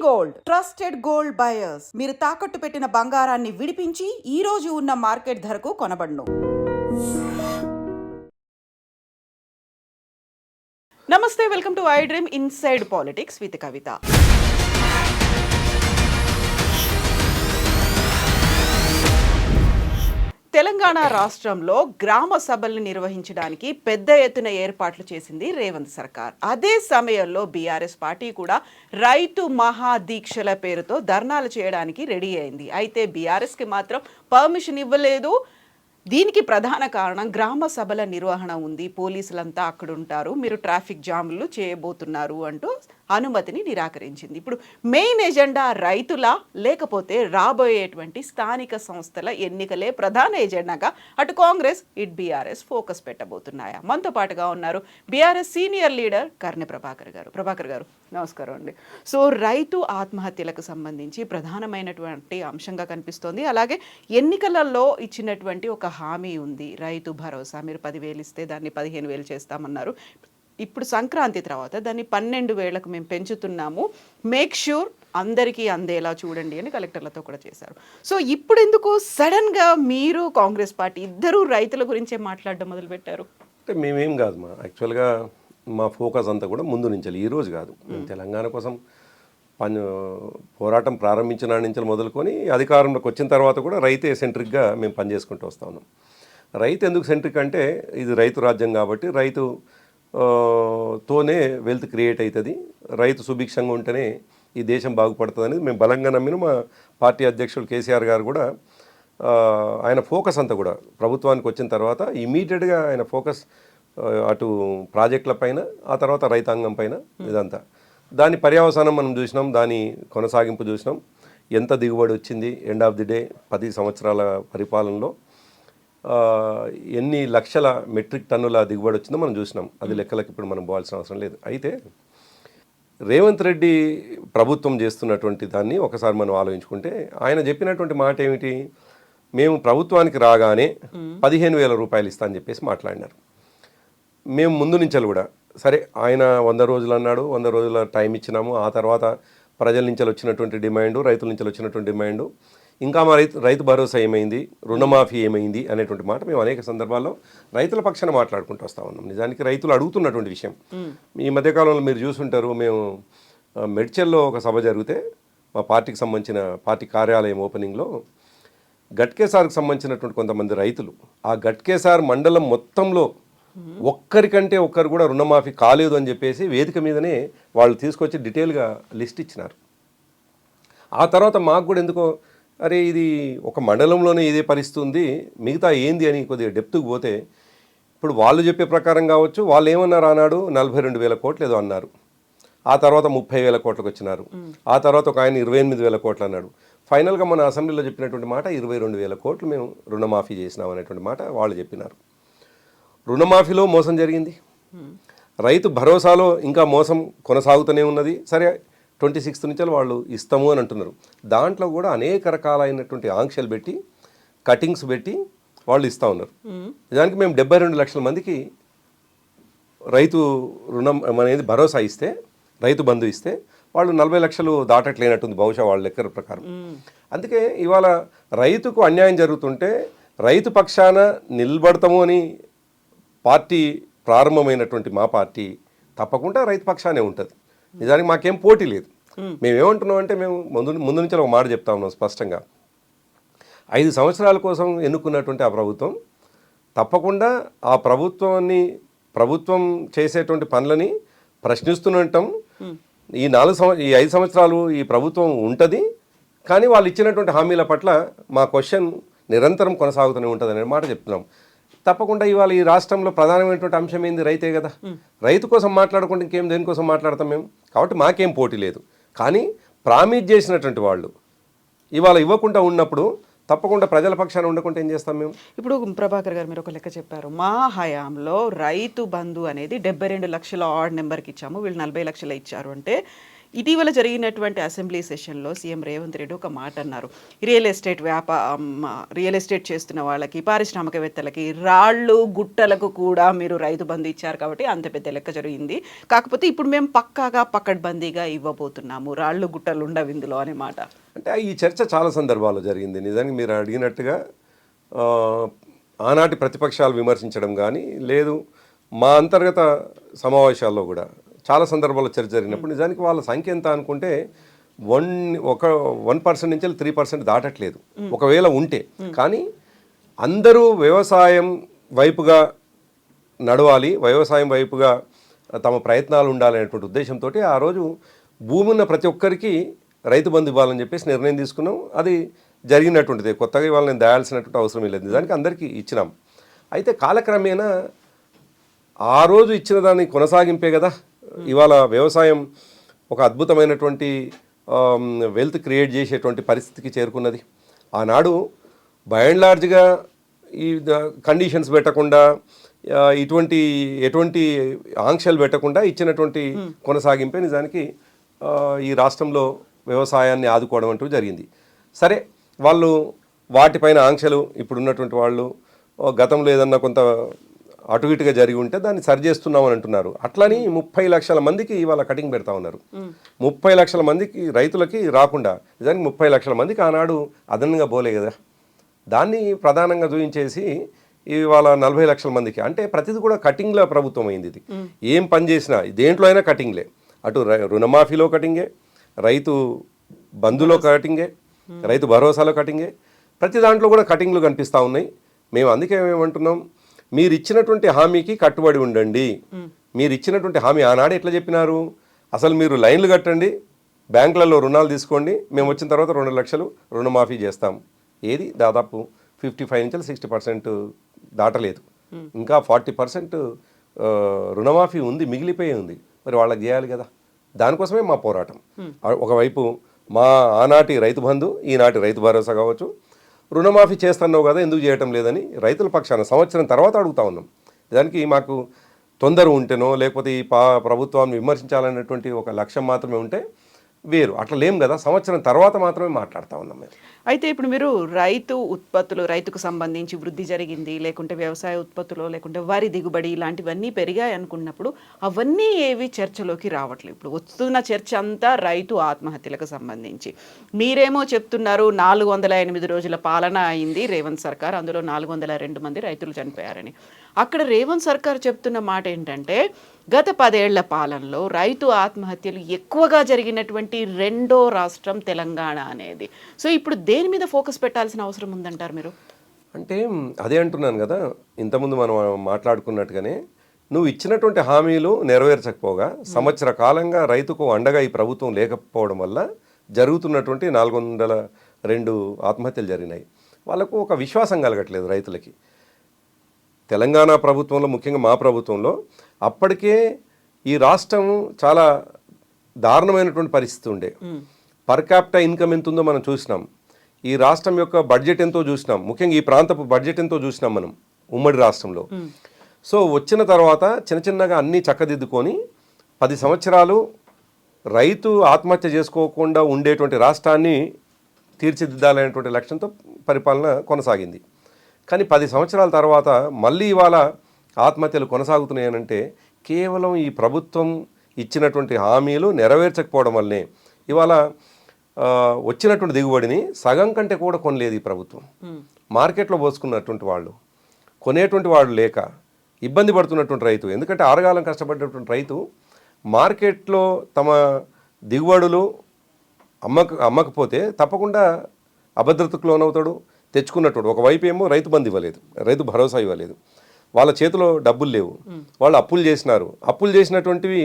Gold trusted gold buyers మీరు తాకట్టు పెట్టిన బంగారాన్ని విడిపించి ఈ రోజు ఉన్న మార్కెట్ ధరకు కొనబడును. నమస్తే, welcome to I Dream inside politics with Kavitha. Telangana రాష్ట్రంలో గ్రామ సభల్ని నిర్వహించడానికి పెద్ద ఎత్తున ఏర్పాట్లు చేసింది రేవంత్ సర్కార్. అదే సమయంలో బీఆర్ఎస్ పార్టీ కూడా రైతు మహాదీక్షల పేరుతో ధర్నాలు చేయడానికి రెడీ అయింది. అయితే బీఆర్ఎస్కి మాత్రం పర్మిషన్ ఇవ్వలేదు. దీనికి ప్రధాన కారణం గ్రామ సభల నిర్వహణ ఉంది, పోలీసులంతా అక్కడ ఉంటారు, మీరు ట్రాఫిక్ జామ్లు చేయబోతున్నారు అంటూ అనుమతిని నిరాకరించింది. ఇప్పుడు మెయిన్ ఎజెండా రైతుల లేకపోతే రాబోయేటువంటి స్థానిక సంస్థల ఎన్నికలే ప్రధాన ఎజెండాగా అటు కాంగ్రెస్ ఇటు బీఆర్ఎస్ ఫోకస్ పెట్టబోతున్నాయా? మనతో పాటుగా ఉన్నారు BRS senior leader Karne Prabhakar గారు. ప్రభాకర్ గారు నమస్కారం అండి. సో రైతు ఆత్మహత్యలకు సంబంధించి ప్రధానమైనటువంటి అంశంగా కనిపిస్తోంది. అలాగే ఎన్నికలలో ఇచ్చినటువంటి ఒక హామీ ఉంది, రైతు భరోసా. మీరు 10,000 ఇస్తే దాన్ని 15,000 చేస్తామన్నారు. ఇప్పుడు సంక్రాంతి తర్వాత దాన్ని 12,000కు మేము పెంచుతున్నాము, మేక్ ష్యూర్ అందరికీ అందేలా చూడండి అని కలెక్టర్లతో కూడా చేశారు. సో ఇప్పుడు ఎందుకు సడన్గా మీరు కాంగ్రెస్ పార్టీ ఇద్దరు రైతుల గురించే మాట్లాడడం మొదలుపెట్టారు? అంటే మేమేం కాదు, యాక్చువల్గా మా ఫోకస్ అంతా కూడా ముందు నుంచి, ఈరోజు కాదు. తెలంగాణ కోసం పోరాటం ప్రారంభించిన నుంచి మొదలుకొని అధికారంలోకి వచ్చిన తర్వాత కూడా రైతే సెంట్రిక్గా మేము పనిచేసుకుంటూ వస్తూ ఉన్నాం. రైతు ఎందుకు సెంట్రిక్ అంటే ఇది రైతు రాజ్యం కాబట్టి రైతు తోనే వెల్త్ క్రియేట్ అవుతుంది, రైతు సుభిక్షంగా ఉంటేనే ఈ దేశం బాగుపడుతుంది అనేది మేము బలంగా నమ్మిన మా పార్టీ అధ్యక్షుడు కేసీఆర్ గారు కూడా ఆయన ఫోకస్ అంతా కూడా ప్రభుత్వానికి వచ్చిన తర్వాత ఇమీడియట్గా ఆయన ఫోకస్ అటు ప్రాజెక్టుల పైన, ఆ తర్వాత రైతాంగం పైన, ఇదంతా దాని పర్యవసానం మనం చూసినాం, దాని కొనసాగింపు చూసినాం. ఎంత దిగుబడి వచ్చింది ఎండ్ ఆఫ్ ది డే 10 సంవత్సరాల పరిపాలనలో ఎన్ని లక్షల మెట్రిక్ టన్నుల దిగుబడి వచ్చిందో మనం చూసినాం. అది లెక్కలకు ఇప్పుడు మనం పోవాల్సిన అవసరం లేదు. అయితే రేవంత్ రెడ్డి ప్రభుత్వం చేస్తున్నటువంటి దాన్ని ఒకసారి మనం ఆలోచించుకుంటే ఆయన చెప్పినటువంటి మాట ఏమిటి, మేము ప్రభుత్వానికి రాగానే 15,000 రూపాయలు ఇస్తా అని చెప్పేసి మాట్లాడినారు. మేము ముందు నుంచి కూడా సరే ఆయన 100 రోజులు అన్నాడు, 100 రోజుల టైం ఇచ్చినాము. ఆ తర్వాత ప్రజల నుంచి వచ్చినటువంటి డిమాండు, రైతుల నుంచి వచ్చినటువంటి డిమాండు, ఇంకా మా రైతు భరోసా ఏమైంది, రుణమాఫీ ఏమైంది అనేటువంటి మాట మేము అనేక సందర్భాల్లో రైతుల పక్షాన మాట్లాడుకుంటూ వస్తూ ఉన్నాం. నిజానికి రైతులు అడుగుతున్నటువంటి విషయం. ఈ మధ్యకాలంలో మీరు చూసుంటారు, మేము మెడ్చల్లో ఒక సభ జరిగితే మా పార్టీకి సంబంధించిన పార్టీ కార్యాలయం ఓపెనింగ్లో గట్కేసార్కి సంబంధించినటువంటి కొంతమంది రైతులు ఆ గట్కేసార్ మండలం మొత్తంలో ఒక్కరికంటే ఒక్కరు కూడా రుణమాఫీ కాలేదు అని చెప్పేసి వేదిక మీదనే వాళ్ళు తీసుకొచ్చి డీటెయిల్గా లిస్ట్ ఇచ్చినారు. ఆ తర్వాత మాకు కూడా ఎందుకో అరే ఇది ఒక మండలంలోనే ఇదే పరిస్థితి ఉంది, మిగతా ఏంది అని కొద్దిగా డెప్త్కి పోతే ఇప్పుడు వాళ్ళు చెప్పే ప్రకారం కావచ్చు, వాళ్ళు ఏమన్నారు ఆనాడు 42,000 కోట్లు ఏదో అన్నారు, ఆ తర్వాత 30,000 కోట్లకు వచ్చినారు, ఆ తర్వాత ఒక ఆయన 28,000 కోట్లు అన్నాడు. ఫైనల్గా మన అసెంబ్లీలో చెప్పినటువంటి మాట 22,000 కోట్లు మేము రుణమాఫీ చేసినాం అనేటువంటి మాట వాళ్ళు చెప్పినారు. రుణమాఫీలో మోసం జరిగింది, రైతు భరోసాలో ఇంకా మోసం కొనసాగుతూనే ఉన్నది. సరే 26th నుంచి వాళ్ళు ఇస్తాము అని అంటున్నారు. దాంట్లో కూడా అనేక రకాలైనటువంటి ఆంక్షలు పెట్టి, కటింగ్స్ పెట్టి వాళ్ళు ఇస్తూ ఉన్నారు. దానికి మేము 72 లక్షల మందికి రైతు రుణం అనేది భరోసా ఇస్తే, రైతు బంధు ఇస్తే వాళ్ళు 40 లక్షలు దాటట్లేనట్టుంది బహుశా వాళ్ళ లెక్కల ప్రకారం. అందుకే ఇవాళ రైతుకు అన్యాయం జరుగుతుంటే రైతు పక్షాన నిలబడతాము అని పార్టీ ప్రారంభమైనటువంటి మా పార్టీ తప్పకుండా రైతు పక్షానే ఉంటుంది. నిజానికి మాకేం పోటీ లేదు. మేమేమంటున్నాం అంటే మేము ముందు నుంచి ఒక మాట చెప్తా ఉన్నాం స్పష్టంగా, 5 సంవత్సరాల కోసం ఎన్నుకున్నటువంటి ఆ ప్రభుత్వం తప్పకుండా ఆ ప్రభుత్వం చేసేటువంటి పనులని ప్రశ్నిస్తుండటం, ఈ 5 సంవత్సరాలు ఈ ప్రభుత్వం ఉంటుంది, కానీ వాళ్ళు ఇచ్చినటువంటి హామీల పట్ల మా క్వశ్చన్ నిరంతరం కొనసాగుతూనే ఉంటుంది అనే మాట చెప్తున్నాం. తప్పకుండా ఇవాళ ఈ రాష్ట్రంలో ప్రధానమైనటువంటి అంశం ఏంది, రైతే కదా. రైతు కోసం మాట్లాడుకుంటే ఇంకేం దేనికోసం మాట్లాడతాం మేము? కాబట్టి మాకేం పోటీ లేదు. కానీ ప్రామిస్ చేసినటువంటి వాళ్ళు ఇవాళ ఇవ్వకుండా ఉన్నప్పుడు తప్పకుండా ప్రజల పక్షాన ఉండకుండా ఏం చేస్తాం మేము? ఇప్పుడు ప్రభాకర్ గారు మీరు ఒక లెక్క చెప్పారు, మా హయాంలో రైతు బంధు అనేది 72 లక్షల ఆడ్ నెంబర్కి ఇచ్చాము, వీళ్ళు 40 లక్షలు ఇచ్చారు అంటే ఇటీవల జరిగినటువంటి అసెంబ్లీ సెషన్లో సీఎం రేవంత్ రెడ్డి ఒక మాట అన్నారు. రియల్ ఎస్టేట్ చేస్తున్న వాళ్ళకి, పారిశ్రామికవేత్తలకి, రాళ్ళు గుట్టలకు కూడా మీరు రైతు బంధు ఇచ్చారు కాబట్టి అంత పెద్ద లెక్క జరిగింది. కాకపోతే ఇప్పుడు మేము పక్కాగా పకడ్బందీగా ఇవ్వబోతున్నాము, రాళ్ళు గుట్టలు ఉండవు ఇందులో అనే మాట. అంటే ఈ చర్చ చాలా సందర్భాల్లో జరిగింది. నిజానికి మీరు అడిగినట్టుగా ఆనాటి ప్రతిపక్షాలు విమర్శించడం కానీ, లేదు మా అంతర్గత సమావేశాల్లో కూడా చాలా సందర్భాల్లో చర్చ జరిగినప్పుడు నిజానికి వాళ్ళ సంఖ్య ఎంత అనుకుంటే 1% నుంచి 3% దాటట్లేదు ఒకవేళ ఉంటే. కానీ అందరూ వ్యవసాయం వైపుగా నడవాలి, వ్యవసాయం వైపుగా తమ ప్రయత్నాలు ఉండాలనేటువంటి ఉద్దేశంతో ఆ రోజు భూమి ఉన్న ప్రతి ఒక్కరికి రైతు బంధు ఇవ్వాలని చెప్పేసి నిర్ణయం తీసుకున్నాం. అది జరిగినటువంటిది, కొత్తగా ఇవాళ నేను దాయాల్సినటువంటి అవసరం లేదు. నిజానికి అందరికీ ఇచ్చినాం. అయితే కాలక్రమేణా ఆ రోజు ఇచ్చిన దాన్ని కొనసాగింపే కదా ఇవాళ వ్యవసాయం ఒక అద్భుతమైనటువంటి వెల్త్ క్రియేట్ చేసేటువంటి పరిస్థితికి చేరుకున్నది. ఆనాడు బై అండ్ లార్జ్గా ఈ కండిషన్స్ పెట్టకుండా, ఎటువంటి ఆంక్షలు పెట్టకుండా ఇచ్చినటువంటి కొనసాగింపే నిజానికి ఈ రాష్ట్రంలో వ్యవసాయాన్ని ఆదుకోవడం అంటూ జరిగింది. సరే, వాళ్ళు వాటిపైన ఆంక్షలు ఇప్పుడు ఉన్నటువంటి వాళ్ళు గతంలో ఏదన్నా కొంత అటు ఇటుగా జరిగి ఉంటే దాన్ని సరి చేస్తున్నామని అంటున్నారు. అట్లని 30 లక్షల మందికి ఇవాళ కటింగ్ పెడతా ఉన్నారు. 30 లక్షల మందికి రైతులకి రాకుండా, నిజానికి 30 లక్షల మందికి ఆనాడు అదనంగా పోలే కదా, దాన్ని ప్రధానంగా చూపించేసి ఇవాళ 40 లక్షల మందికి, అంటే ప్రతిది కూడా కటింగ్ల ప్రభుత్వం అయింది. ఇది ఏం పని చేసినా దేంట్లో అయినా కటింగ్లే. అటు రుణమాఫీలో కటింగే, రైతు బంధులో కటింగే, రైతు భరోసాలో కటింగే, ప్రతి దాంట్లో కూడా కటింగ్లు కనిపిస్తూ ఉన్నాయి. మేము అందుకే ఏమంటున్నాం, మీరు ఇచ్చినటువంటి హామీకి కట్టుబడి ఉండండి. మీరు ఇచ్చినటువంటి హామీ ఆనాడు ఎట్లా చెప్పినారు, అసలు మీరు లైన్లు కట్టండి, బ్యాంకులలో రుణాలు తీసుకోండి, మేము వచ్చిన తర్వాత 2 లక్షలు రుణమాఫీ చేస్తాం. ఏది దాదాపు 55 నుంచి 60% దాటలేదు. ఇంకా 40% రుణమాఫీ ఉంది, మిగిలిపోయి ఉంది. మరి వాళ్ళకి చేయాలి కదా, దానికోసమే మా పోరాటం. ఒకవైపు మా ఆనాటి రైతు బంధు, ఈనాటి రైతు భరోసా కావచ్చు, రుణమాఫీ చేస్తున్నావు కదా ఎందుకు చేయటం లేదని రైతుల పక్షాన సంవత్సరం తర్వాత అడుగుతా ఉన్నాం. దానికి మాకు తొందర ఉంటేనో లేకపోతే ఈ ప్రభుత్వాన్ని విమర్శించాలనేటువంటి ఒక లక్ష్యం మాత్రమే ఉంటే వేరు, అట్లా లేం కదా, సంవత్సరం తర్వాత మాత్రమే మాట్లాడుతూ ఉన్నాం మేము. అయితే ఇప్పుడు మీరు రైతు ఉత్పత్తులు, రైతుకు సంబంధించి వృద్ధి జరిగింది, లేకుంటే వ్యవసాయ ఉత్పత్తులు, లేకుంటే వరి దిగుబడి ఇలాంటివన్నీ పెరిగాయి అనుకున్నప్పుడు అవన్నీ ఏవి చర్చలోకి రావట్లేదు. ఇప్పుడు వస్తున్న చర్చ అంతా రైతు ఆత్మహత్యలకు సంబంధించి. మీరేమో చెప్తున్నారు 408 రోజుల పాలన అయింది రేవంత్ సర్కార్, అందులో 402 మంది రైతులు చనిపోయారని. అక్కడ రేవంత్ సర్కార్ చెప్తున్న మాట ఏంటంటే గత 10 ఏళ్ల పాలనలో రైతు ఆత్మహత్యలు ఎక్కువగా జరిగినటువంటి రెండో రాష్ట్రం తెలంగాణ అనేది. సో ఇప్పుడు దేని మీద ఫోకస్ పెట్టాల్సిన అవసరం ఉందంటారు మీరు? అంటే అదే అంటున్నాను కదా, ఇంతకుముందు మనం మాట్లాడుకున్నట్టుగానే నువ్వు ఇచ్చినటువంటి హామీలు నెరవేర్చకపోగా సంవత్సర కాలంగా రైతుకు అండగా ఈ ప్రభుత్వం లేకపోవడం వల్ల జరుగుతున్నటువంటి 402 ఆత్మహత్యలు జరిగినాయి. వాళ్ళకు ఒక విశ్వాసం కలగట్లేదు రైతులకి. తెలంగాణ ప్రభుత్వంలో, ముఖ్యంగా మా ప్రభుత్వంలో అప్పటికే ఈ రాష్ట్రం చాలా దారుణమైనటువంటి పరిస్థితి ఉండే. పర్ క్యాపిటా ఇన్కమ్ ఎంత ఉందో మనం చూసినాం. ఈ రాష్ట్రం యొక్క బడ్జెట్ ఎంతో చూసినాం. ముఖ్యంగా ఈ ప్రాంతపు బడ్జెట్ ఎంతో చూసినాం మనం ఉమ్మడి రాష్ట్రంలో. సో వచ్చిన తర్వాత చిన్నగా అన్నీ చక్కదిద్దుకొని 10 సంవత్సరాలు రైతు ఆత్మహత్య చేసుకోకుండా ఉండేటువంటి రాష్ట్రాన్ని తీర్చిదిద్దాలనేటువంటి లక్ష్యంతో పరిపాలన కొనసాగింది. కానీ 10 సంవత్సరాల తర్వాత మళ్ళీ ఇవాళ ఆత్మహత్యలు కొనసాగుతున్నాయనంటే కేవలం ఈ ప్రభుత్వం ఇచ్చినటువంటి హామీలు నెరవేర్చకపోవడం వల్లనే. ఇవాళ వచ్చినటువంటి దిగుబడిని సగం కంటే కూడా కొనలేదు ఈ ప్రభుత్వం. మార్కెట్లో పోసుకున్నటువంటి వాళ్ళు, కొనేటువంటి వాళ్ళు లేక ఇబ్బంది పడుతున్నటువంటి రైతు, ఎందుకంటే ఆరుగాలం కష్టపడినటువంటి రైతు మార్కెట్లో తమ దిగుబడులు అమ్మకపోతే తప్పకుండా అభద్రతకు లోనవుతాడు. తెచ్చుకున్నట్టు ఒకవైపు ఏమో రైతు బంధు ఇవ్వలేదు, రైతు భరోసా ఇవ్వలేదు, వాళ్ళ చేతిలో డబ్బులు లేవు, వాళ్ళు అప్పులు చేసినారు. అప్పులు చేసినటువంటివి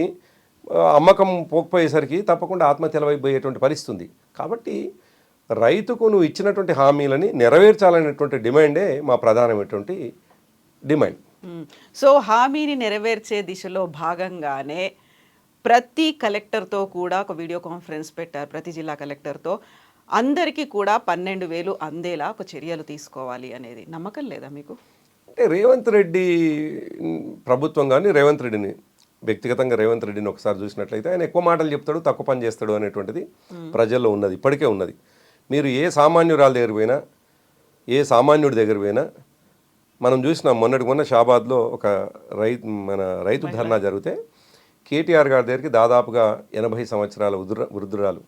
అమ్మకం పోకపోయేసరికి తప్పకుండా ఆత్మహత్యల వైపు పోయేటువంటి పరిస్థితి ఉంది. కాబట్టి రైతుకు నువ్వు ఇచ్చినటువంటి హామీలని నెరవేర్చాలనేటువంటి డిమాండే మా ప్రధానమైనటువంటి డిమాండ్. సో హామీని నెరవేర్చే దిశలో భాగంగానే ప్రతి కలెక్టర్తో కూడా ఒక వీడియో కాన్ఫరెన్స్ పెట్టారు, ప్రతి జిల్లా కలెక్టర్తో. అందరికీ కూడా 12,000 అందేలా ఒక చర్యలు తీసుకోవాలి అనేది. నమ్మకం లేదా మీకు? అంటే రేవంత్ రెడ్డి ప్రభుత్వం కానీ రేవంత్ రెడ్డిని వ్యక్తిగతంగా రేవంత్ రెడ్డిని ఒకసారి చూసినట్లయితే ఆయన ఎక్కువ మాటలు చెప్తాడు, తక్కువ పని చేస్తాడు అనేటువంటిది ప్రజల్లో ఉన్నది, ఇప్పటికే ఉన్నది. మీరు ఏ సామాన్యురాల దగ్గర పోయినా, ఏ సామాన్యుడి దగ్గర పోయినా, మనం చూసినాం మొన్న షాబాద్లో ఒక రైతు ధర్నా జరిగితే కేటీఆర్ గారి దగ్గరికి దాదాపుగా 80 సంవత్సరాల వృద్ధురాలు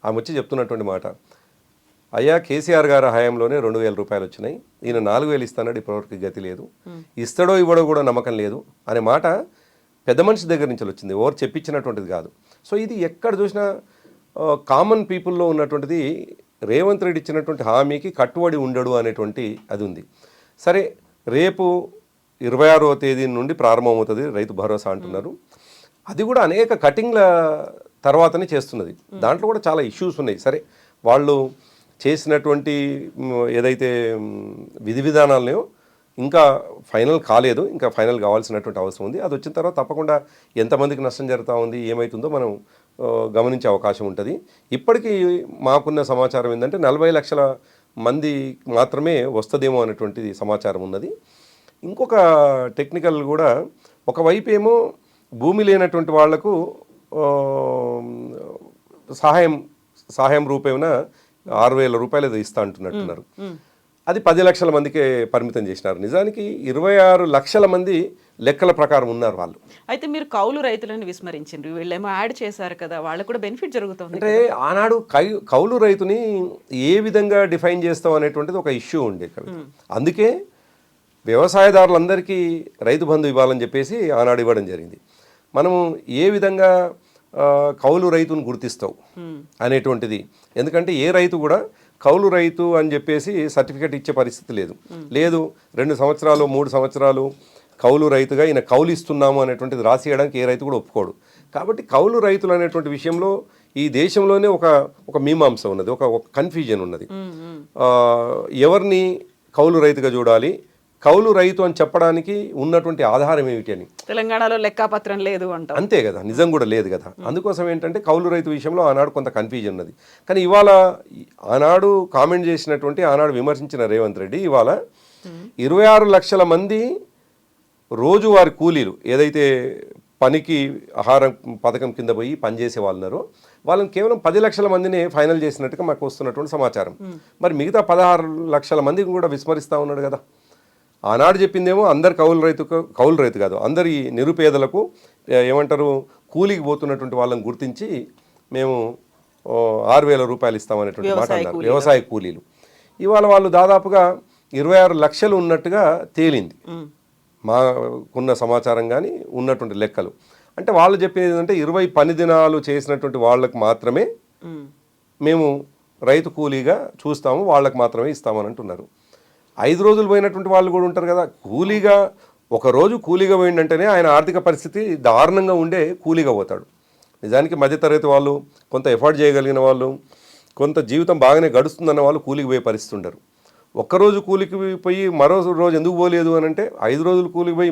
ఆమె వచ్చి చెప్తున్నటువంటి మాట, అయ్యా కేసీఆర్ గారి హయాంలోనే 2,000 రూపాయలు వచ్చినాయి, ఈయన 4,000 ఇస్తానని ఇప్పటివరకు గతి లేదు, ఇస్తాడో ఇవ్వడో కూడా నమ్మకం లేదు అనే మాట పెద్ద మనిషి దగ్గర నుంచి వచ్చింది, ఎవరు చెప్పించినటువంటిది కాదు. సో ఇది ఎక్కడ చూసినా కామన్ పీపుల్లో ఉన్నటువంటిది. రేవంత్ రెడ్డి ఇచ్చినటువంటి హామీకి కట్టుబడి ఉండడు అనేటువంటి అది ఉంది. సరే, రేపు 26వ తేదీ నుండి ప్రారంభమవుతుంది రైతు భరోసా అంటున్నారు. అది కూడా అనేక కటింగ్ల తర్వాతనే చేస్తున్నది. దాంట్లో కూడా చాలా ఇష్యూస్ ఉన్నాయి. సరే, వాళ్ళు చేసినటువంటి ఏదైతే విధి విధానాలనో ఇంకా ఫైనల్ కాలేదు, ఇంకా ఫైనల్ కావాల్సినటువంటి అవసరం ఉంది. అది వచ్చిన తర్వాత తప్పకుండా ఎంతమందికి నష్టం జరుగుతూ ఉంది, ఏమవుతుందో మనం గమనించే అవకాశం ఉంటుంది. ఇప్పటికీ మాకున్న సమాచారం ఏంటంటే 40 లక్షల మంది మాత్రమే వస్తుందేమో అనేటువంటిది సమాచారం ఉన్నది. ఇంకొక టెక్నికల్ కూడా, ఒకవైపు ఏమో భూమి లేనటువంటి వాళ్లకు సహాయం రూపేణ 6,000 రూపాయలు ఇస్తా అంటున్నట్టున్నారు. అది 10 లక్షల మందికే పరిమితం చేసినారు. నిజానికి 26 లక్షల మంది లెక్కల ప్రకారం ఉన్నారు వాళ్ళు. అయితే మీరు కౌలు రైతులను విస్మరించారు, వీళ్ళేమో యాడ్ చేశారు కదా, వాళ్ళకు కూడా బెనిఫిట్ జరుగుతుంది. అంటే ఆనాడు కౌలు రైతుని ఏ విధంగా డిఫైన్ చేస్తాం అనేటువంటిది ఒక ఇష్యూ ఉండే కదా. అందుకే వ్యవసాయదారులందరికీ రైతు బంధు ఇవ్వాలని చెప్పేసి ఆనాడు ఇవ్వడం జరిగింది. మనము ఏ విధంగా కౌలు రైతును గుర్తిస్తావు అనేటువంటిది, ఎందుకంటే ఏ రైతు కూడా కౌలు రైతు అని చెప్పేసి సర్టిఫికెట్ ఇచ్చే పరిస్థితి లేదు. 2 సంవత్సరాలు 3 సంవత్సరాలు కౌలు రైతుగా ఈయన కౌలు ఇస్తున్నాము అనేటువంటిది రాసియడానికి ఏ రైతు కూడా ఒప్పుకోడు. కాబట్టి కౌలు రైతులు అనేటువంటి విషయంలో ఈ దేశంలోనే ఒక మీమాంస ఉన్నది, ఒక కన్ఫ్యూజన్ ఉన్నది. ఎవరిని కౌలు రైతుగా చూడాలి, కౌలు రైతు అని చెప్పడానికి ఉన్నటువంటి ఆధారం ఏమిటి అని. తెలంగాణలో లెక్కాపత్రం లేదు అంట, అంతే కదా, నిజం కూడా లేదు కదా. అందుకోసం ఏంటంటే కౌలు రైతు విషయంలో ఆనాడు కొంత కన్ఫ్యూజన్ ఉన్నది. కానీ ఇవాళ ఆనాడు కామెంట్ చేసినటువంటి, ఆనాడు విమర్శించిన రేవంత్ రెడ్డి ఇవాళ 26 లక్షల మంది రోజువారి కూలీలు ఏదైతే పనికి ఆహారం పథకం కింద పోయి పనిచేసే వాళ్ళు ఉన్నారో వాళ్ళని కేవలం 10 లక్షల మందిని ఫైనల్ చేసినట్టుగా మాకు వస్తున్నటువంటి సమాచారం. మరి మిగతా 16 లక్షల మందిని కూడా విస్మరిస్తూ ఉన్నాడు కదా. ఆనాడు చెప్పిందేమో అందరు కౌలు రైతు కాదు, అందరి నిరుపేదలకు ఏమంటారు కూలికి పోతున్నటువంటి వాళ్ళని గుర్తించి మేము 6,000 రూపాయలు ఇస్తామనేటువంటి మాట అన్నారు, వ్యవసాయ కూలీలు. ఇవాళ వాళ్ళు దాదాపుగా 26 లక్షలు ఉన్నట్టుగా తేలింది మాకున్న సమాచారం కానీ ఉన్నటువంటి లెక్కలు. అంటే వాళ్ళు చెప్పేది ఏంటంటే 20 పని దినాలు చేసినటువంటి వాళ్ళకు మాత్రమే మేము రైతు కూలీగా చూస్తాము, వాళ్ళకు మాత్రమే ఇస్తామని అంటున్నారు. 5 రోజులు పోయినటువంటి వాళ్ళు కూడా ఉంటారు కదా. కూలీగా ఒకరోజు కూలీగా పోయిందంటేనే ఆయన ఆర్థిక పరిస్థితి దారుణంగా ఉండే కూలీగా పోతాడు. నిజానికి మధ్యతరగతి వాళ్ళు, కొంత ఎఫర్ట్ చేయగలిగిన వాళ్ళు, కొంత జీవితం బాగానే గడుస్తుందన్న వాళ్ళు కూలికి పోయే పరిస్థితి ఉండరు. ఒక్కరోజు కూలికి పోయి మరో రోజు ఎందుకు పోలేదు అని అంటే, 5 రోజులు కూలికి పోయి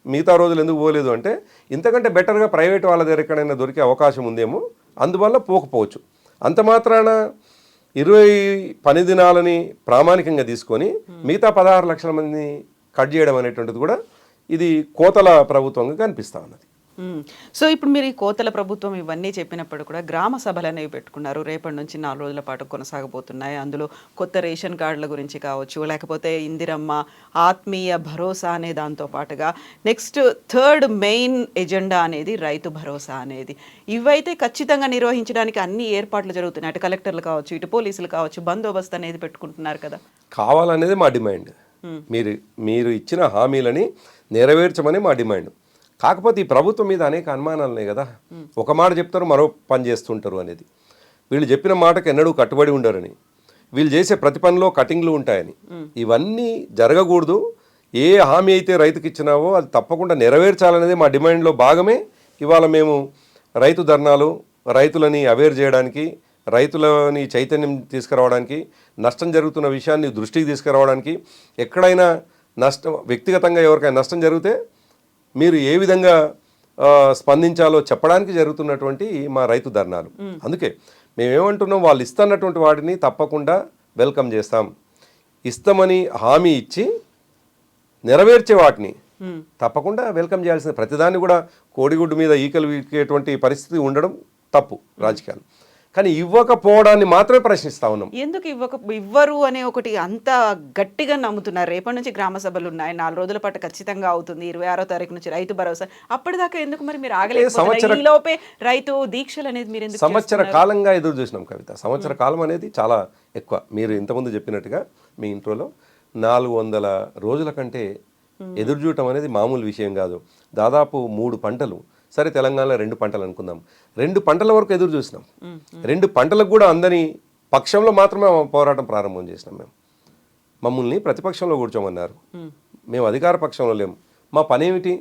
మిగతా రోజులు ఎందుకు పోలేదు అంటే, ఇంతకంటే బెటర్గా ప్రైవేట్ వాళ్ళ దగ్గర ఎక్కడైనా దొరికే అవకాశం ఉందేమో, అందువల్ల పోకపోవచ్చు. అంత మాత్రాన 20 పని దినాలని ప్రామాణికంగా తీసుకొని మిగతా 16 లక్షల మందిని కట్ చేయడం అనేటువంటిది కూడా ఇది కోతల ప్రభుత్వంగా కనిపిస్తూ ఉన్నది. సో ఇప్పుడు మీరు ఈ కోతల ప్రభుత్వం ఇవన్నీ చెప్పినప్పుడు కూడా గ్రామ సభలు అనేవి పెట్టుకున్నారు, రేపటి నుంచి 4 రోజుల పాటు కొనసాగబోతున్నాయి. అందులో కొత్త రేషన్ కార్డుల గురించి కావచ్చు, లేకపోతే ఇందిరమ్మ ఆత్మీయ భరోసా అనే దాంతో పాటుగా నెక్స్ట్ 3rd మెయిన్ ఎజెండా అనేది రైతు భరోసా అనేది. ఇవైతే ఖచ్చితంగా నిర్వహించడానికి అన్ని ఏర్పాట్లు జరుగుతున్నాయి. అటు కలెక్టర్లు కావచ్చు, ఇటు పోలీసులు కావచ్చు, బందోబస్తు అనేది పెట్టుకుంటున్నారు కదా. కావాలనేది మా డిమాండ్. మీరు ఇచ్చిన హామీలని నెరవేర్చమని మా డిమాండ్. కాకపోతే ఈ ప్రభుత్వం మీద అనేక అనుమానాలున్నాయి కదా. ఒక మాట చెప్తారు, మరో పని చేస్తుంటారు అనేది. వీళ్ళు చెప్పిన మాటకు ఎన్నడూ కట్టుబడి ఉండరని, వీళ్ళు చేసే ప్రతి పనిలో కటింగ్లు ఉంటాయని, ఇవన్నీ జరగకూడదు. ఏ హామీ అయితే రైతుకి ఇచ్చినావో అది తప్పకుండా నెరవేర్చాలనేది మా డిమాండ్లో భాగమే. ఇవాళ మేము రైతు ధర్నాలు, రైతులని అవేర్ చేయడానికి, రైతులని చైతన్యం తీసుకురావడానికి, నష్టం జరుగుతున్న విషయాన్ని దృష్టికి తీసుకురావడానికి, ఎక్కడైనా వ్యక్తిగతంగా ఎవరికైనా నష్టం జరిగితే మీరు ఏ విధంగా స్పందించాలో చెప్పడానికి జరుగుతున్నటువంటి మా రైతు ధర్నాలు. అందుకే మేమేమంటున్నాం, వాళ్ళు ఇస్తున్నటువంటి వాటిని తప్పకుండా వెల్కమ్ చేస్తాం. ఇస్తామని హామీ ఇచ్చి నెరవేర్చే వాటిని తప్పకుండా వెల్కమ్ చేయాల్సిన ప్రతిదాన్ని కూడా కోడిగుడ్డు మీద ఈకలు వీకేటువంటి పరిస్థితి ఉండడం తప్పు రాజకీయాలు. కానీ ఇవ్వకపోవడాన్ని మాత్రమే ప్రశ్నిస్తా ఉన్నాం. ఎందుకు ఇవ్వరు అనే ఒకటి అంత గట్టిగా నమ్ముతున్నారు? రేపటి నుంచి గ్రామ సభలు ఉన్నాయి, 4 రోజుల పాటు ఖచ్చితంగా అవుతుంది, 26వ తారీఖు నుంచి రైతు భరోసా. అప్పటిదాకా ఎందుకు మరి మీరు ఆగలేదు? ఈ లోపే రైతు దీక్షలు అనేది మీరు ఎందుకు సంవత్సర కాలంగా ఎదురు చూసినాం కవిత. సంవత్సర కాలం అనేది చాలా ఎక్కువ. మీరు ఇంతకుముందు చెప్పినట్టుగా మీ ఇంట్రోలో 400 రోజుల కంటే ఎదురు చూడటం అనేది మామూలు విషయం కాదు. దాదాపు 3 పంటలు, సరే తెలంగాణలో 2 పంటలు అనుకుందాం, 2 పంటల వరకు ఎదురు చూసినాం. 2 పంటలకు కూడా అందని పక్షంలో మాత్రమే పోరాటం ప్రారంభం చేసినాం. మేము మమ్మల్ని ప్రతిపక్షంలో కూర్చోమన్నారు, మేము అధికార పక్షంలో లేము. మా పని ఏమిటి?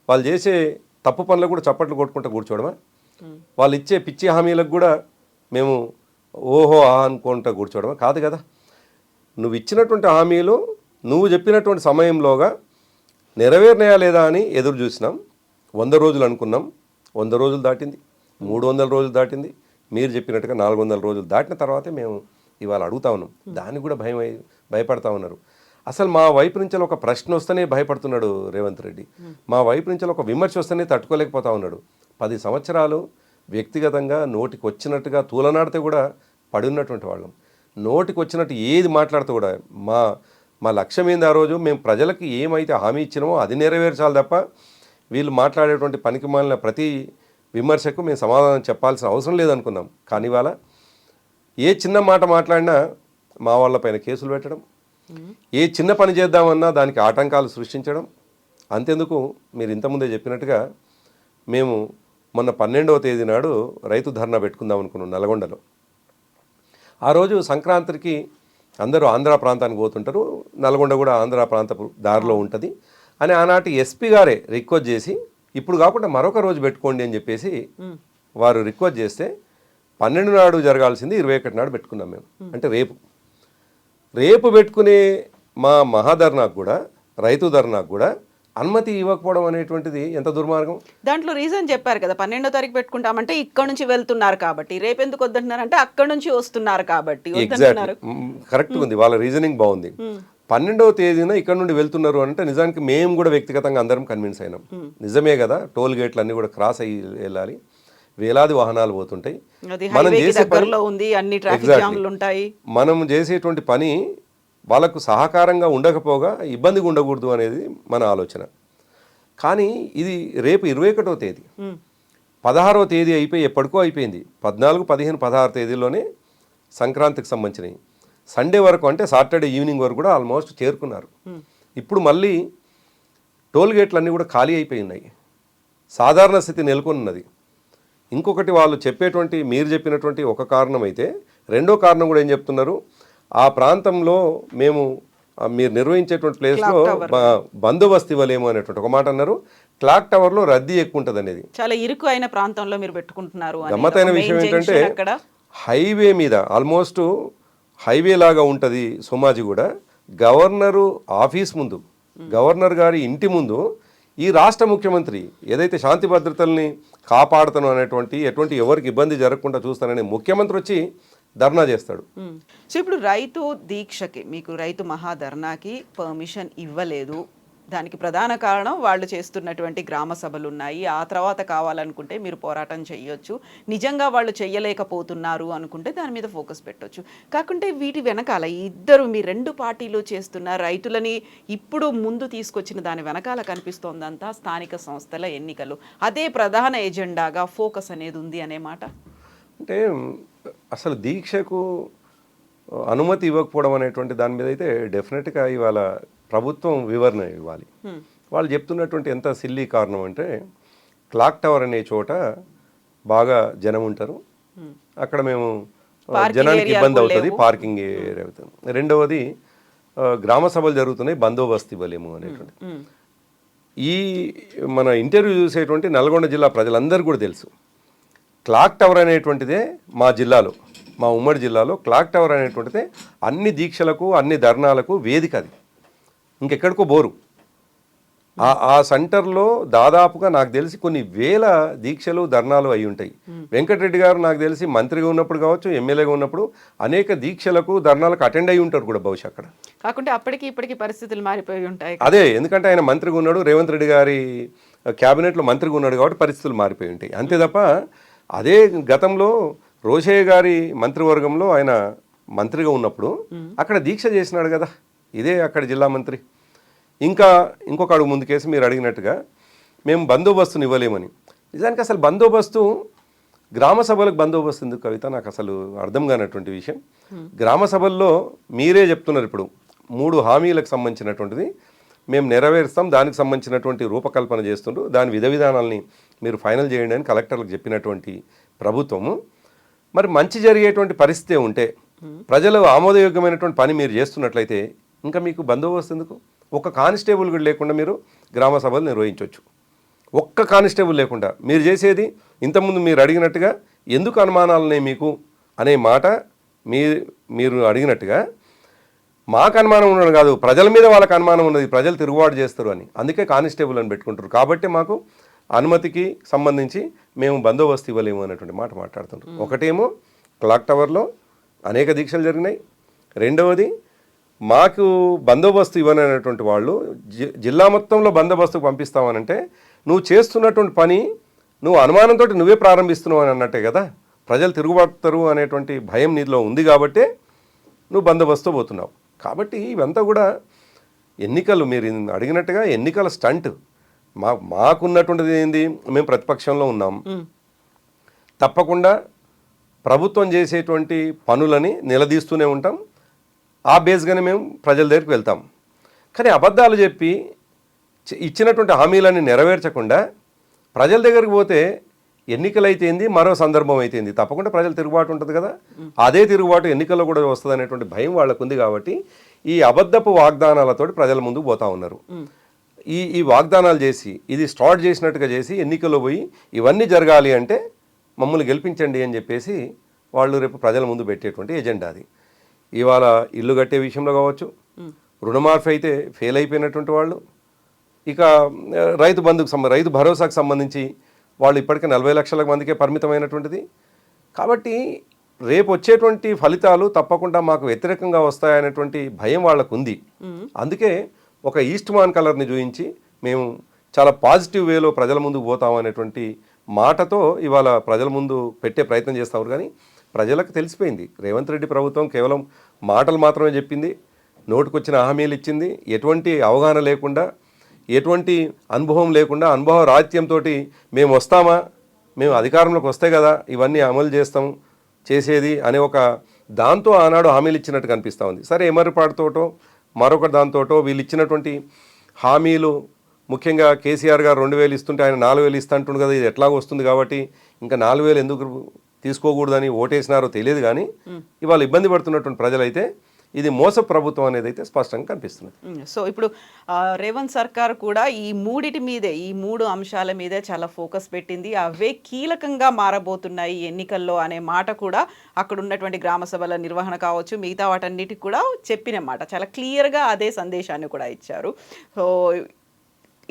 వాళ్ళు చేసే తప్పు పనులకు కూడా చప్పట్లు కొట్టుకుంటూ కూర్చోవడమా? వాళ్ళు ఇచ్చే పిచ్చి హామీలకు కూడా మేము ఓహో అనుకుంటూ కూర్చోవడమా? కాదు కదా. నువ్వు ఇచ్చినటువంటి హామీలు నువ్వు చెప్పినటువంటి సమయంలోగా నెరవేరినాయా లేదా అని ఎదురు చూసినాం. 100 రోజులు అనుకున్నాం, 100 రోజులు దాటింది, 300 రోజులు దాటింది. మీరు చెప్పినట్టుగా 400 రోజులు దాటిన తర్వాతే మేము ఇవాళ అడుగుతా ఉన్నాం. దానికి కూడా భయపడతా ఉన్నారు. అసలు మా వైపు నుంచి ఒక ప్రశ్న వస్తేనే భయపడుతున్నాడు రేవంత్ రెడ్డి. మా వైపు నుంచి ఒక విమర్శ వస్తేనే తట్టుకోలేకపోతా ఉన్నాడు. 10 సంవత్సరాలు వ్యక్తిగతంగా నోటికి వచ్చినట్టుగా తూలనాడితే కూడా పడి ఉన్నటువంటి వాళ్ళం. నోటికి వచ్చినట్టు ఏది మాట్లాడితే కూడా మా లక్ష్యం ఏంది? ఆ రోజు మేము ప్రజలకు ఏమైతే హామీ ఇచ్చినామో అది నెరవేర్చాలి తప్ప వీళ్ళు మాట్లాడేటువంటి పనికి మాలిన ప్రతి విమర్శకు మేము సమాధానం చెప్పాల్సిన అవసరం లేదనుకున్నాం. కానీ ఇవాళ ఏ చిన్న మాట మాట్లాడినా మా వాళ్ళపైన కేసులు పెట్టడం, ఏ చిన్న పని చేద్దామన్నా దానికి ఆటంకాలు సృష్టించడం. అంతెందుకు, మీరు ఇంతకుముందే చెప్పినట్టుగా మేము మొన్న 12వ తేదీ నాడు రైతు ధర్నా పెట్టుకుందాం అనుకున్నాం నల్గొండలో. ఆ రోజు సంక్రాంతికి అందరూ ఆంధ్ర ప్రాంతానికి పోతుంటారు, నల్గొండ కూడా ఆంధ్ర ప్రాంతపు దారిలో ఉంటుంది అని ఆనాటి ఎస్పీ గారే రిక్వెస్ట్ చేసి ఇప్పుడు కాకుండా మరొక రోజు పెట్టుకోండి అని చెప్పేసి వారు రిక్వెస్ట్ చేస్తే 12 నాడు జరగాల్సింది 21 నాడు పెట్టుకున్నాం మేము. అంటే రేపు పెట్టుకునే మా మహాధర్నాకు కూడా, రైతు ధర్నాకు కూడా అనుమతి ఇవ్వకపోవడం అనేటువంటిది ఎంత దుర్మార్గం. దాంట్లో రీజన్ చెప్పారు కదా, 12వ తారీఖు పెట్టుకుంటామంటే ఇక్కడ నుంచి వెళ్తున్నారు కాబట్టి, రేపు ఎందుకు వద్దంటున్నారంటే అక్కడ నుంచి వస్తున్నారు కాబట్టి. ఎగ్జాక్ట్, కరెక్ట్ ఉంది, వాళ్ళ రీజనింగ్ బాగుంది. 12వ తేదీన ఇక్కడ నుండి వెళ్తున్నారు అంటే నిజానికి మేము కూడా వ్యక్తిగతంగా అందరం కన్విన్స్ అయినాం. నిజమే కదా, టోల్ గేట్లు అన్నీ కూడా క్రాస్ అయ్యి వెళ్ళాలి, వేలాది వాహనాలు పోతుంటాయి, మనం చేసే మనం చేసేటువంటి పని వాళ్ళకు సహకారంగా ఉండకపోగా ఇబ్బందిగా ఉండకూడదు అనేది మన ఆలోచన. కానీ ఇది రేపు 21వ తేదీ, 16వ తేదీ అయిపోయి ఎప్పటికో అయిపోయింది. 14, 15, 16 తేదీలోనే సంక్రాంతికి సంబంధించినవి. సండే వరకు అంటే సాటర్డే ఈవినింగ్ వరకు కూడా ఆల్మోస్ట్ చేరుకున్నారు. ఇప్పుడు మళ్ళీ టోల్ గేట్లన్నీ కూడా ఖాళీ అయిపోయి ఉన్నాయి, సాధారణ స్థితి నెలకొన్నది. ఇంకొకటి వాళ్ళు చెప్పేటువంటి, మీరు చెప్పినటువంటి ఒక కారణం అయితే, రెండో కారణం కూడా ఏం చెప్తున్నారు, ఆ ప్రాంతంలో మేము మీరు నిర్వహించేటువంటి ప్లేస్లో బందోబస్తు ఇవ్వలేము అనేటువంటి ఒక మాట అన్నారు. క్లాక్ టవర్లో రద్దీ ఎక్కువ ఉంటుంది అనేది. చాలా ఇరుకు అయిన ప్రాంతంలో మీరు పెట్టుకుంటున్నారు. గమ్మతైన విషయం ఏంటంటే హైవే మీద, ఆల్మోస్ట్ హైవే లాగా ఉంటుంది సోమాజిగూడ. గవర్నరు ఆఫీస్ ముందు, గవర్నర్ గారి ఇంటి ముందు ఈ రాష్ట్ర ముఖ్యమంత్రి ఏదైతే శాంతి భద్రతల్ని కాపాడుతాను అనేటువంటి, ఎటువంటి ఎవరికి ఇబ్బంది జరగకుండా చూస్తాననే ముఖ్యమంత్రి వచ్చి ధర్నా చేస్తాడు. సో ఇప్పుడు రైతు దీక్షకి, మీకు రైతు మహాధర్నాకి పర్మిషన్ ఇవ్వలేదు. దానికి ప్రధాన కారణం వాళ్ళు చేస్తున్నటువంటి గ్రామ సభలు ఉన్నాయి. ఆ తర్వాత కావాలనుకుంటే మీరు పోరాటం చేయొచ్చు, నిజంగా వాళ్ళు చెయ్యలేకపోతున్నారు అనుకుంటే దాని మీద ఫోకస్ పెట్టొచ్చు. కాకుంటే వీటి వెనకాల ఇద్దరు, మీ 2 పార్టీలు చేస్తున్న రైతులని ఇప్పుడు ముందు తీసుకొచ్చిన దాని వెనకాల కనిపిస్తోందంతా స్థానిక సంస్థల ఎన్నికలు. అదే ప్రధాన ఎజెండాగా ఫోకస్ అనేది ఉంది అనే మాట. అంటే అసలు దీక్షకు అనుమతి ఇవ్వకపోవడం అనేటువంటి దాని మీద అయితే డెఫినెట్గా ఇవాళ ప్రభుత్వం వివరణ ఇవ్వాలి. వాళ్ళు చెప్తున్నటువంటి ఎంత సిల్లీ కారణం అంటే, క్లాక్ టవర్ అనే చోట బాగా జనం ఉంటారు, అక్కడ మేము జనానికి ఇబ్బంది అవుతుంది, పార్కింగ్ ఏరియా అవుతుంది. రెండవది గ్రామ సభలు జరుగుతున్నాయి, బందోబస్తు ఇవ్వలేము అనేటువంటి. ఈ మన ఇంటర్వ్యూ చూసేటువంటి నల్గొండ జిల్లా ప్రజలందరూ కూడా తెలుసు, క్లాక్ టవర్ అనేటువంటిదే మా జిల్లాలో, మా ఉమ్మడి జిల్లాలో క్లాక్ టవర్ అనేటువంటిదే అన్ని దీక్షలకు, అన్ని ధర్నాలకు వేదిక. అది ఇంకెక్కడికో బోరు. ఆ సెంటర్లో దాదాపుగా నాకు తెలిసి కొన్ని వేల దీక్షలు ధర్నాలు అయి ఉంటాయి. వెంకటరెడ్డి గారు నాకు తెలిసి మంత్రిగా ఉన్నప్పుడు కావచ్చు, ఎమ్మెల్యేగా ఉన్నప్పుడు అనేక దీక్షలకు ధర్నాలకు అటెండ్ అయి ఉంటారు కూడా బహుశా అక్కడ. కాకుంటే అప్పటికి ఇప్పటికి పరిస్థితులు మారిపోయి ఉంటాయి. అదే, ఎందుకంటే ఆయన మంత్రిగా ఉన్నాడు, రేవంత్ రెడ్డి గారి క్యాబినెట్లో మంత్రిగా ఉన్నాడు కాబట్టి పరిస్థితులు మారిపోయి ఉంటాయి అంతే తప్ప. అదే గతంలో రోషయ్య గారి మంత్రివర్గంలో ఆయన మంత్రిగా ఉన్నప్పుడు అక్కడ దీక్ష చేసినాడు కదా, ఇదే అక్కడ జిల్లా మంత్రి. ఇంకా ఇంకొక అడుగు ముందుకేసి మీరు అడిగినట్టుగా మేము బందోబస్తుని ఇవ్వలేమని. నిజానికి అసలు బందోబస్తు, గ్రామ సభలకు బందోబస్తు ఎందుకు కవిత, నాకు అసలు అర్థం కానటువంటి విషయం. గ్రామ సభల్లో మీరే చెప్తున్నారు ఇప్పుడు 3 హామీలకు సంబంధించినటువంటిది మేము నెరవేరుస్తాం, దానికి సంబంధించినటువంటి రూపకల్పన చేస్తుండ్రు, దాని విధ విధానాలని మీరు ఫైనల్ చేయండి అని కలెక్టర్లకు చెప్పినటువంటి ప్రభుత్వము, మరి మంచి జరిగేటువంటి పరిస్థితి ఉంటే, ప్రజలు ఆమోదయోగ్యమైనటువంటి పని మీరు చేస్తున్నట్లయితే ఇంకా మీకు బందోబస్తు ఎందుకు? ఒక కానిస్టేబుల్ కూడా లేకుండా మీరు గ్రామ సభలు నిర్వహించవచ్చు. ఒక్క కానిస్టేబుల్ లేకుండా మీరు చేసేది, ఇంతకుముందు మీరు అడిగినట్టుగా ఎందుకు అనుమానాలున్నాయి మీకు అనే మాట మీరు అడిగినట్టుగా మాకు అనుమానం ఉండడం కాదు, ప్రజల మీద వాళ్ళకి అనుమానం ఉన్నది, ప్రజలు తిరుగుబాటు చేస్తారు అని, అందుకే కానిస్టేబుల్ అని పెట్టుకుంటారు. కాబట్టి మాకు అనుమతికి సంబంధించి మేము బందోబస్తు ఇవ్వలేము అనేటువంటి మాట మాట్లాడుతుంటారు. ఒకటేమో క్లాక్ టవర్లో అనేక దీక్షలు జరిగినాయి, రెండవది మాకు బందోబస్తు ఇవ్వనటువంటి వాళ్ళు జిల్లా మొత్తంలో బందోబస్తుకు పంపిస్తామనంటే నువ్వు చేస్తున్నటువంటి పని నువ్వు అనుమానంతో నువ్వే ప్రారంభిస్తున్నావు అని అన్నట్టే కదా. ప్రజలు తిరుగుబాటుతారు అనేటువంటి భయం నీలో ఉంది కాబట్టే నువ్వు బందోబస్తు పోతున్నావు. కాబట్టి ఇవంతా కూడా ఎన్నికలు, మీరు అడిగినట్టుగా ఎన్నికల స్టంట్. మాకున్నటువంటిది ఏంది, మేము ప్రతిపక్షంలో ఉన్నాం, తప్పకుండా ప్రభుత్వం చేసేటువంటి పనులని నిలదీస్తూనే ఉంటాం, ఆ బేస్గానే మేము ప్రజల దగ్గరికి వెళ్తాం. కానీ అబద్ధాలు చెప్పి ఇచ్చినటువంటి హామీలన్నీ నెరవేర్చకుండా ప్రజల దగ్గరికి పోతే ఎన్నికలు అయితేంది, మరో సందర్భం అయితేంది, తప్పకుండా ప్రజలు తిరుగుబాటు ఉంటుంది కదా. అదే తిరుగుబాటు ఎన్నికల్లో కూడా వస్తుంది అనేటువంటి భయం వాళ్ళకు ఉంది. కాబట్టి ఈ అబద్ధపు వాగ్దానాలతోటి ప్రజల ముందుకు పోతా ఉన్నారు. ఈ వాగ్దానాలు చేసి ఇది స్టార్ట్ చేసినట్టుగా చేసి ఎన్నికల్లో పోయి ఇవన్నీ జరగాలి అంటే మమ్మల్ని గెలిపించండి అని చెప్పేసి వాళ్ళు రేపు ప్రజల ముందు పెట్టేటువంటి ఎజెండా అది. ఇవాళ ఇల్లు కట్టే విషయంలో కావచ్చు, రుణమాఫీ అయితే ఫెయిల్ అయిపోయినటువంటి వాళ్ళు, ఇక రైతు భరోసాకు సంబంధించి వాళ్ళు ఇప్పటికే 40 లక్షల మందికే పరిమితమైనటువంటిది. కాబట్టి రేపు వచ్చేటువంటి ఫలితాలు తప్పకుండా మాకు వ్యతిరేకంగా వస్తాయనేటువంటి భయం వాళ్ళకు ఉంది. అందుకే ఒక ఈస్ట్ మాన్ కలర్ని చూపించి మేము చాలా పాజిటివ్ వేలో ప్రజల ముందుకు పోతాం అనేటువంటి మాటతో ఇవాళ ప్రజల ముందు పెట్టే ప్రయత్నం చేస్తాము. కానీ ప్రజలకు తెలిసిపోయింది, రేవంత్ రెడ్డి ప్రభుత్వం కేవలం మాటలు మాత్రమే చెప్పింది, నోటుకొచ్చిన హామీలు ఇచ్చింది, ఎటువంటి అవగాహన లేకుండా, ఎటువంటి అనుభవం లేకుండా, అనుభవ రాహిత్యంతో మేము వస్తామా, మేము అధికారంలోకి వస్తే కదా ఇవన్నీ అమలు చేసేది అనే ఒక దాంతో ఆనాడు హామీలు ఇచ్చినట్టు కనిపిస్తూ ఉంది. సరే, ఎమర్పాటుతోటో మరొక దాంతోటో వీళ్ళు ఇచ్చినటువంటి హామీలు, ముఖ్యంగా కేసీఆర్ గారు 2000 ఇస్తుంటే ఆయన 4000 ఇస్తా అంటుండు కదా, ఇది ఎట్లాగో వస్తుంది కాబట్టి ఇంకా 4000 ఎందుకు తీసుకోకూడదని ఓటేసినారో తెలియదు. కానీ ఇవాళ ఇబ్బంది పడుతున్నటువంటి ప్రజలైతే ఇది మోస ప్రభుత్వం అనేది అయితే స్పష్టంగా కనిపిస్తుంది. సో ఇప్పుడు రేవంత్ సర్కార్ కూడా ఈ 3 అంశాల మీదే చాలా ఫోకస్ పెట్టింది. అవే కీలకంగా మారబోతున్నాయి ఎన్నికల్లో అనే మాట కూడా అక్కడ ఉన్నటువంటి గ్రామ సభల నిర్వహణ కావచ్చు, మిగతా వాటన్నిటికి కూడా చెప్పిన మాట, చాలా క్లియర్గా అదే సందేశాన్ని కూడా ఇచ్చారు. సో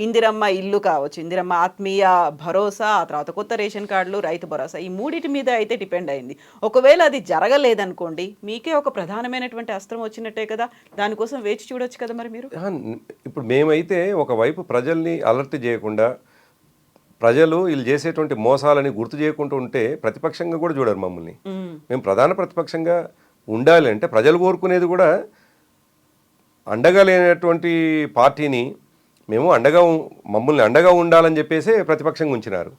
ఇందిరమ్మ ఇల్లు కావచ్చు, ఇందిరమ్మ ఆత్మీయ భరోసా, ఆ తర్వాత కొత్త రేషన్ కార్డులు, రైతు భరోసా, ఈ 3 మీద అయితే డిపెండ్ అయింది. ఒకవేళ అది జరగలేదనుకోండి, మీకే ఒక ప్రధానమైనటువంటి అస్త్రం వచ్చినట్టే కదా, దానికోసం వేచి చూడొచ్చు కదా మరి మీరు. ఇప్పుడు మేమైతే ఒకవైపు ప్రజల్ని అలర్ట్ చేయకుండా, ప్రజలు వీళ్ళు చేసేటువంటి మోసాలని గుర్తు చేయకుండా ఉంటే ప్రతిపక్షంగా కూడా చూడరు మమ్మల్ని. మేము ప్రధాన ప్రతిపక్షంగా ఉండాలి అంటే ప్రజలు కోరుకునేది కూడా అండగా లేనటువంటి పార్టీని మేము మమ్మల్ని అండగా ఉండాలని చెప్పేసి ప్రతిపక్షంగా ఉంచినారు.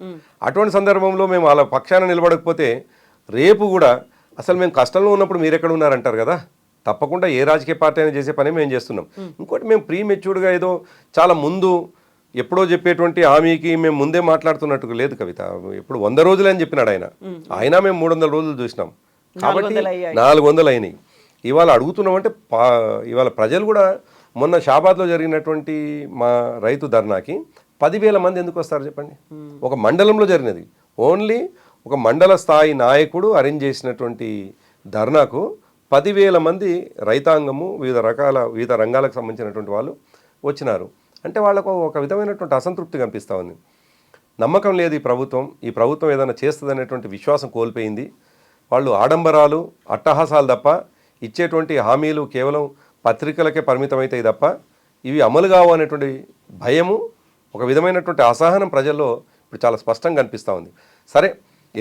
అటువంటి సందర్భంలో మేము వాళ్ళ పక్షాన నిలబడకపోతే రేపు కూడా అసలు మేము కష్టంలో ఉన్నప్పుడు మీరు ఎక్కడ ఉన్నారంటారు కదా. తప్పకుండా ఏ రాజకీయ పార్టీ అయినా చేసే పని మేము చేస్తున్నాం. ఇంకోటి, మేము ప్రీమెచ్యూర్డ్గా ఏదో చాలా ముందు ఎప్పుడో చెప్పేటువంటి హామీకి మేము ముందే మాట్లాడుతున్నట్టు లేదు కవిత. ఇప్పుడు 100 రోజులు అని చెప్పినాడు ఆయన మేము 300 రోజులు చూసినాం. కాబట్టి 400 అయినాయి. ఇవాళ అడుగుతున్నామంటే ఇవాళ ప్రజలు కూడా, మొన్న షాబాద్లో జరిగినటువంటి మా రైతు ధర్నాకి 10,000 మంది ఎందుకు వస్తారు చెప్పండి. ఒక మండలంలో జరిగినది, ఓన్లీ ఒక మండల స్థాయి నాయకుడు అరేంజ్ చేసినటువంటి ధర్నాకు 10,000 మంది రైతాంగము, వివిధ రంగాలకు సంబంధించినటువంటి వాళ్ళు వచ్చినారు. అంటే వాళ్ళకు ఒక విధమైనటువంటి అసంతృప్తి కనిపిస్తూ ఉంది. నమ్మకం లేదు ఈ ప్రభుత్వం ఏదైనా చేస్తుంది అనేటువంటి విశ్వాసం కోల్పోయింది. వాళ్ళు ఆడంబరాలు అట్టహాసాలు తప్ప ఇచ్చేటువంటి హామీలు కేవలం పత్రికలకే పరిమితమవుతాయి తప్ప ఇవి అమలు కావు అనేటువంటి భయము, ఒక విధమైనటువంటి అసహనం ప్రజల్లో ఇప్పుడు చాలా స్పష్టంగా కనిపిస్తూ ఉంది. సరే,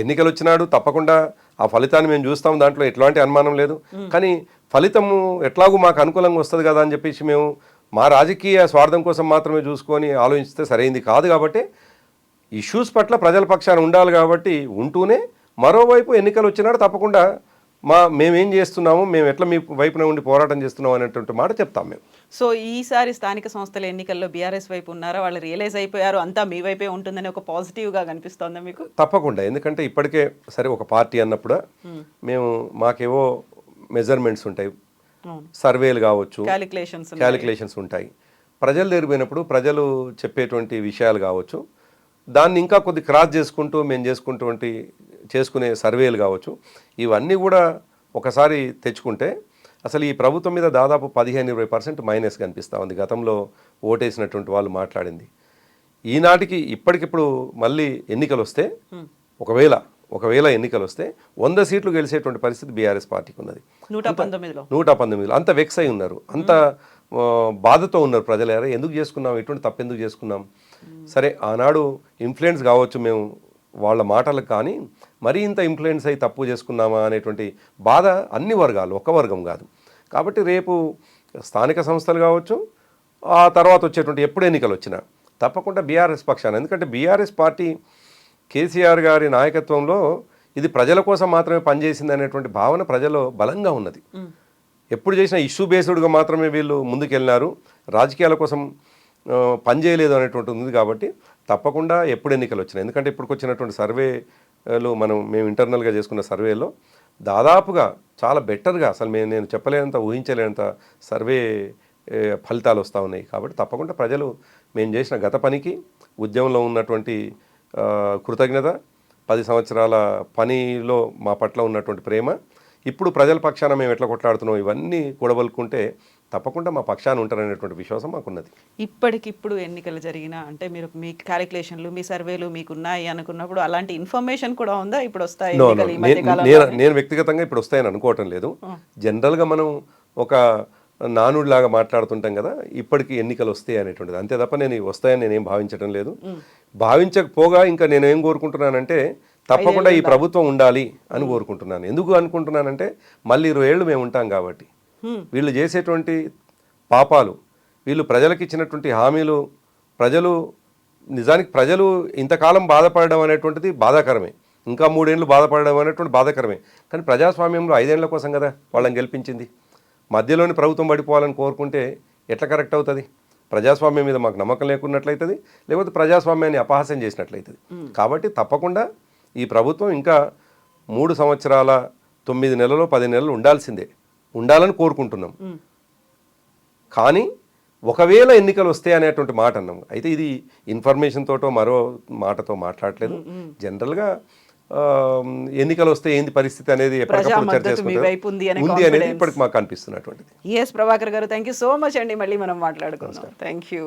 ఎన్నికలు వచ్చినాడు, తప్పకుండా ఆ ఫలితాన్ని మేము చూస్తాం, దాంట్లో ఎట్లాంటి అనుమానం లేదు. కానీ ఫలితము ఎట్లాగూ మాకు అనుకూలంగా వస్తుంది కదా అని చెప్పేసి మేము మా రాజకీయ స్వార్థం కోసం మాత్రమే చూసుకొని ఆలోచిస్తే సరైంది కాదు. కాబట్టి ఇష్యూస్ పట్ల ప్రజల పక్షాన ఉండాలి. కాబట్టి ఉంటూనే మరోవైపు ఎన్నికలు వచ్చినాడు తప్పకుండా మేమేం చేస్తున్నాము, మేము ఎట్లా మీ వైపున ఉండి పోరాటం చేస్తున్నాం అనేటువంటి మాట చెప్తాం మేము. సో ఈసారి స్థానిక సంస్థల ఎన్నికల్లో బీఆర్ఎస్ వైపు ఉన్నారా, వాళ్ళు రియలైజ్ అయిపోయారు అంతా మీ వైపే ఉంటుందని ఒక పాజిటివ్గా కనిపిస్తోందా మీకు? తప్పకుండా. ఎందుకంటే ఇప్పటికే సరే ఒక పార్టీ అన్నప్పుడు మేము మాకేవో మెజర్మెంట్స్ ఉంటాయి, సర్వేలు కావచ్చు, క్యాలిక్యులేషన్స్ ఉంటాయి. ప్రజలు దగ్గరికి ప్రజలు చెప్పేటువంటి విషయాలు కావచ్చు, దాన్ని ఇంకా కొద్ది క్రాస్ చేసుకుంటూ మేము చేసుకునే సర్వేలు కావచ్చు, ఇవన్నీ కూడా ఒకసారి తెచ్చుకుంటే అసలు ఈ ప్రభుత్వం మీద దాదాపు 15-20% మైనస్ కనిపిస్తూ ఉంది. గతంలో ఓటేసినటువంటి వాళ్ళు మాట్లాడింది. ఈనాటికి ఇప్పటికిప్పుడు మళ్ళీ ఎన్నికలు వస్తే ఒకవేళ ఎన్నికలు వస్తే 100 సీట్లు గెలిచేటువంటి పరిస్థితి బీఆర్ఎస్ పార్టీకి ఉన్నది. 119 అంత వెక్స్ అయి ఉన్నారు, అంత బాధతో ఉన్నారు ప్రజలు. ఎందుకు చేసుకున్నాం, ఎటువంటి తప్పు ఎందుకు చేసుకున్నాం? సరే, ఆనాడు ఇన్ఫ్లుయెన్స్ కావచ్చు మేము వాళ్ళ మాటలకు, కానీ మరీ ఇంత ఇన్ఫ్లుయెన్స్ అయ్యి తప్పు చేసుకున్నామా అనేటువంటి బాధ అన్ని వర్గాలు, ఒక వర్గం కాదు. కాబట్టి రేపు స్థానిక సంస్థలు కావచ్చు, ఆ తర్వాత వచ్చేటువంటి ఎప్పుడు ఎన్నికలు వచ్చినా తప్పకుండా బీఆర్ఎస్ పక్షాన, ఎందుకంటే బీఆర్ఎస్ పార్టీ కేసీఆర్ గారి నాయకత్వంలో ఇది ప్రజల కోసం మాత్రమే పనిచేసింది అనేటువంటి భావన ప్రజల్లో బలంగా ఉన్నది. ఎప్పుడు చేసినా ఇష్యూ బేస్డ్గా మాత్రమే వీళ్ళు ముందుకెళ్ళినారు, రాజకీయాల కోసం పనిచేయలేదు అనేటువంటి ఉంది. కాబట్టి తప్పకుండా ఎప్పుడు ఎన్నికలు వచ్చినాయి, ఎందుకంటే ఇప్పుడు వచ్చినటువంటి సర్వేలు మేము ఇంటర్నల్గా చేసుకున్న సర్వేలో దాదాపుగా చాలా బెటర్గా, అసలు నేను చెప్పలేనంత, ఊహించలేనంత సర్వే ఫలితాలు వస్తూ ఉన్నాయి. కాబట్టి తప్పకుండా ప్రజలు మేము చేసిన గత పనికి, ఉద్యమంలో ఉన్నటువంటి కృతజ్ఞత, 10 సంవత్సరాల పనిలో మా పట్ల ఉన్నటువంటి ప్రేమ, ఇప్పుడు ప్రజల పక్షాన మేము ఎట్లా కొట్లాడుతున్నాం, ఇవన్నీ కూడబలుకుంటే తప్పకుండా మా పక్షాన ఉంటారనేటువంటి విశ్వాసం మాకున్నది. ఇప్పటికిప్పుడు ఎన్నికలు జరిగినా అంటే మీరు మీ క్యాలిక్యులేషన్లు, మీ సర్వేలు మీకున్నాయి అనుకున్నప్పుడు అలాంటి ఇన్ఫర్మేషన్ కూడా ఉందా? ఇప్పుడు వస్తాయి నేను వ్యక్తిగతంగా ఇప్పుడు వస్తాయని అనుకోవటం లేదు. జనరల్గా మనం ఒక నానుడిలాగా మాట్లాడుతుంటాం కదా, ఇప్పటికి ఎన్నికలు వస్తాయి అనేటువంటిది, అంతే తప్ప నేను వస్తాయని నేనేం భావించడం లేదు. భావించకపోగా ఇంకా నేనేం కోరుకుంటున్నానంటే తప్పకుండా ఈ ప్రభుత్వం ఉండాలి అని కోరుకుంటున్నాను. ఎందుకు అనుకుంటున్నానంటే మళ్ళీ 20 ఏళ్ళు మేము ఉంటాం కాబట్టి వీళ్ళు చేసేటువంటి పాపాలు, వీళ్ళు ప్రజలకు ఇచ్చినటువంటి హామీలు, ప్రజలు ఇంతకాలం బాధపడడం అనేటువంటిది బాధాకరమే, ఇంకా 3 ఏళ్ళు బాధపడడం అనేటువంటి బాధాకరమే. కానీ ప్రజాస్వామ్యంలో 5 ఏళ్ల కోసం కదా వాళ్ళని గెలిపించింది. మధ్యలోని ప్రభుత్వం పడిపోవాలని కోరుకుంటే ఎట్లా కరెక్ట్ అవుతుంది? ప్రజాస్వామ్యం మీద మాకు నమ్మకం లేకున్నట్లయితుంది, లేకపోతే ప్రజాస్వామ్యాన్ని అపహాస్యం చేసినట్లయితుంది. కాబట్టి తప్పకుండా ఈ ప్రభుత్వం ఇంకా 3 సంవత్సరాల 9 నెలలు 10 నెలలు ఉండాలని కోరుకుంటున్నాం. కానీ ఒకవేళ ఎన్నికలు వస్తాయి అనేటువంటి మాట అన్నాం. అయితే ఇది ఇన్ఫర్మేషన్ తోటో మరో మాటతో మాట్లాడలేదు. జనరల్గా ఎన్నికలు వస్తే ఏంది పరిస్థితి అనేది ఎప్పటికప్పుడు చర్చ ఉంది అనేది ఇప్పటికి మాకు అనిపిస్తున్నటువంటిది. ప్రభాకర్ గారు, థ్యాంక్ యూ సో మచ్ అండి. మళ్ళీ మనం మాట్లాడుకుందాం. Thank you.